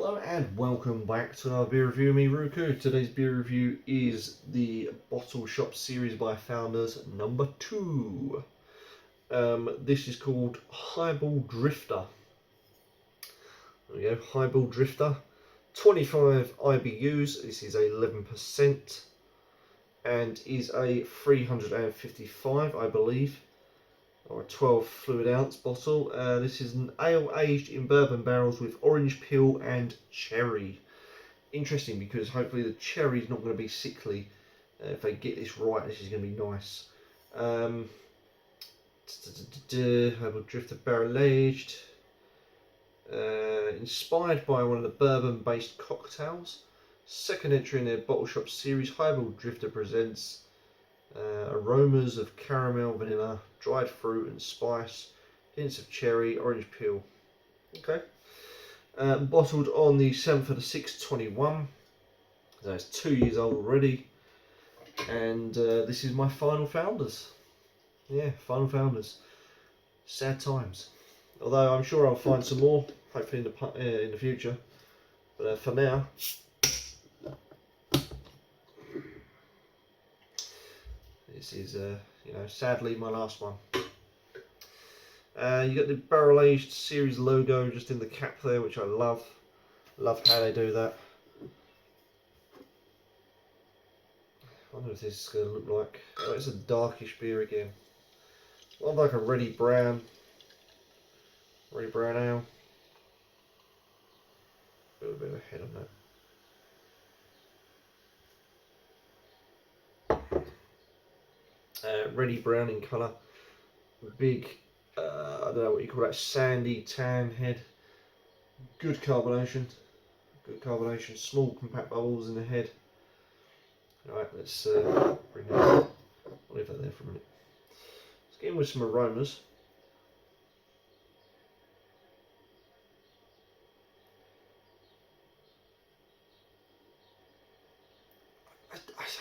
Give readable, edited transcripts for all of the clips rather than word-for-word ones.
Hello and welcome back to another beer review of me, Ruku. Today's beer review is the Bottle Shop Series by Founders number 2. This is called Highball Drifter. There we go, Highball Drifter. 25 IBUs, this is 11% and is a 355, I believe, or a 12 fluid ounce bottle. This is an ale aged in bourbon barrels with orange peel and cherry. Interesting, because hopefully the cherry is not going to be sickly. If they get this right, this is going to be nice. Herbal Drifter barrel aged. Inspired by one of the bourbon based cocktails. Second entry in their Bottle Shop series, Highball Drifter presents aromas of caramel, vanilla, dried fruit and spice, hints of cherry, orange peel. Okay. Bottled on the 7th of the 6th, 21. So it's 2 years old already. And this is my final Founders. Yeah, final Founders. Sad times. Although I'm sure I'll find some more, hopefully in the future. But for now, this is, sadly my last one. You got the barrel aged series logo just in the cap there, which I love. Love how they do that. I wonder if this is going to look like. Oh, it's a darkish beer again. Not like a reddy brown ale. A little bit of a head on that. Reddy brown in colour. Big, I don't know what you call that, sandy tan head. Good carbonation. Small compact bubbles in the head. Alright, let's bring that. I'll leave that there for a minute. Let's get in with some aromas.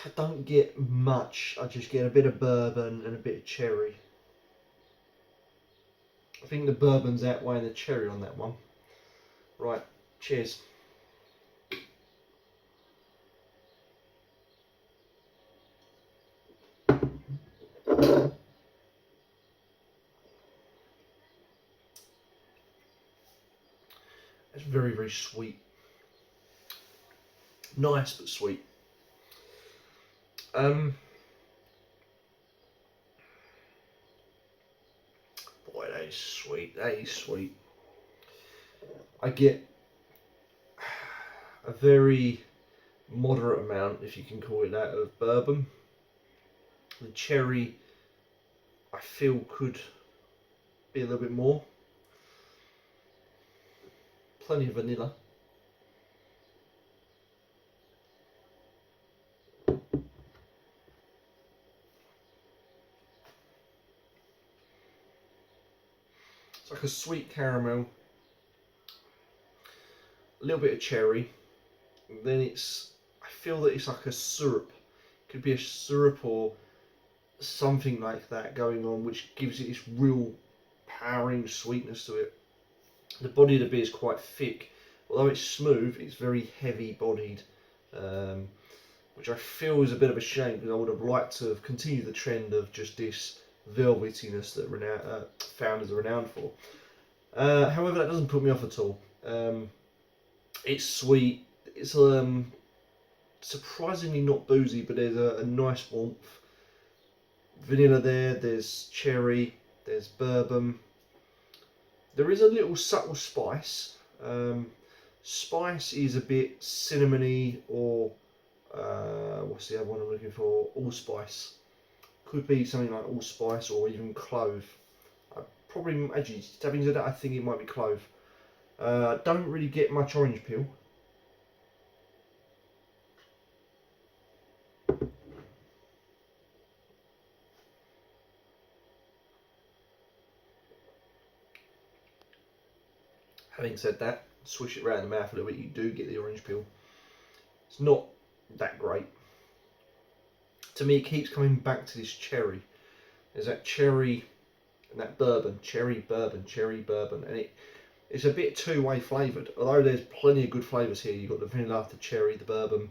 I don't get much, I just get a bit of bourbon and a bit of cherry. I think the bourbon's outweighing the cherry on that one. Right, cheers. It's very, very sweet. Nice but sweet. Boy, that is sweet. That is sweet. I get a very moderate amount, if you can call it that, of bourbon. The cherry, I feel, could be a little bit more. Plenty of vanilla. It's like a sweet caramel, a little bit of cherry, and then I feel that it's like a syrup. It could be a syrup or something like that going on, which gives it this real powering sweetness to it. The body of the beer is quite thick. Although it's smooth, it's very heavy bodied, which I feel is a bit of a shame, because I would have liked to have continued the trend of just this velvetiness that Founders are renowned for. However, that doesn't put me off at all. It's sweet. It's surprisingly not boozy, but there's a nice warmth. Vanilla there, there's cherry, there's bourbon. There is a little subtle spice. Spice is a bit cinnamony, or what's the other one I'm looking for? Allspice. Could be something like allspice or even clove. Probably, actually, having said that, I think it might be clove. Don't really get much orange peel. Having said that, swish it around the mouth a little bit, you do get the orange peel. It's not that great. To me, it keeps coming back to this cherry. There's that cherry and that bourbon, cherry bourbon, and It's a bit two-way flavoured, although there's plenty of good flavours here. You've got the vanilla, the cherry, the bourbon,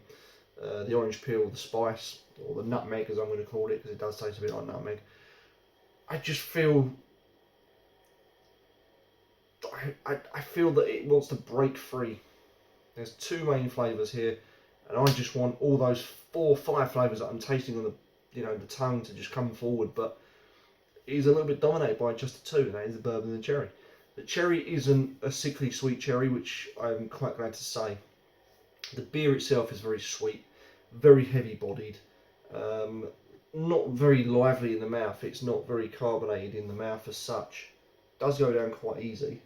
the orange peel, the spice, or the nutmeg as I'm going to call it, because it does taste a bit like nutmeg. I just feel... I feel that it wants to break free. There's two main flavours here, and I just want all those 4 or 5 flavours that I'm tasting on the, the tongue to just come forward, but it is a little bit dominated by just the two, and that is the bourbon and the cherry. The cherry isn't a sickly sweet cherry, which I'm quite glad to say. The beer itself is very sweet, very heavy bodied, not very lively in the mouth. It's not very carbonated in the mouth as such. It does go down quite easy.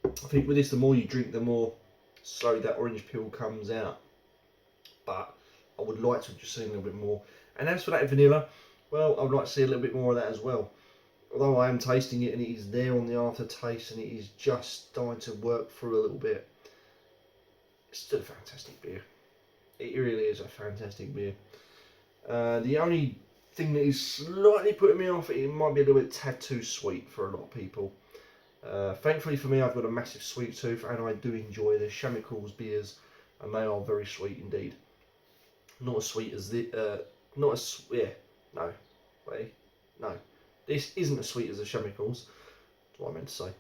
I think with this, the more you drink, the more slowly that orange peel comes out. But I would like to have just seen a little bit more. And as for that vanilla, well, I would like to see a little bit more of that as well. Although I am tasting it and it is there on the aftertaste and it is just starting to work through a little bit. It's still a fantastic beer. It really is a fantastic beer. The only thing that is slightly putting me off, it might be a little bit tad too sweet for a lot of people. Thankfully for me, I've got a massive sweet tooth and I do enjoy the Chemicals beers, and they are very sweet indeed. Not as sweet as the, no. This isn't as sweet as the Chemicals. That's what I meant to say.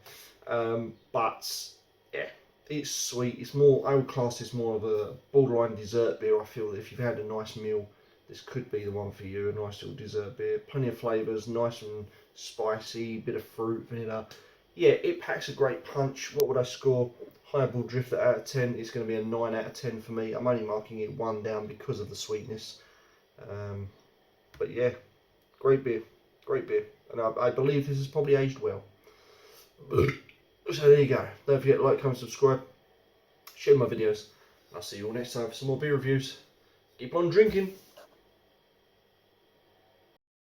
But yeah, it's sweet. It's more, I would class this more of a borderline dessert beer. I feel that if you've had a nice meal, this could be the one for you. A nice little dessert beer, plenty of flavours, nice and spicy, bit of fruit, vanilla. Yeah, it packs a great punch. What would I score? Highball Drifter out of 10. It's going to be a 9 out of 10 for me. I'm only marking it 1 down because of the sweetness. But yeah, great beer. Great beer. And I believe this is probably aged well. So there you go. Don't forget to like, comment, subscribe. Share my videos. I'll see you all next time for some more beer reviews. Keep on drinking.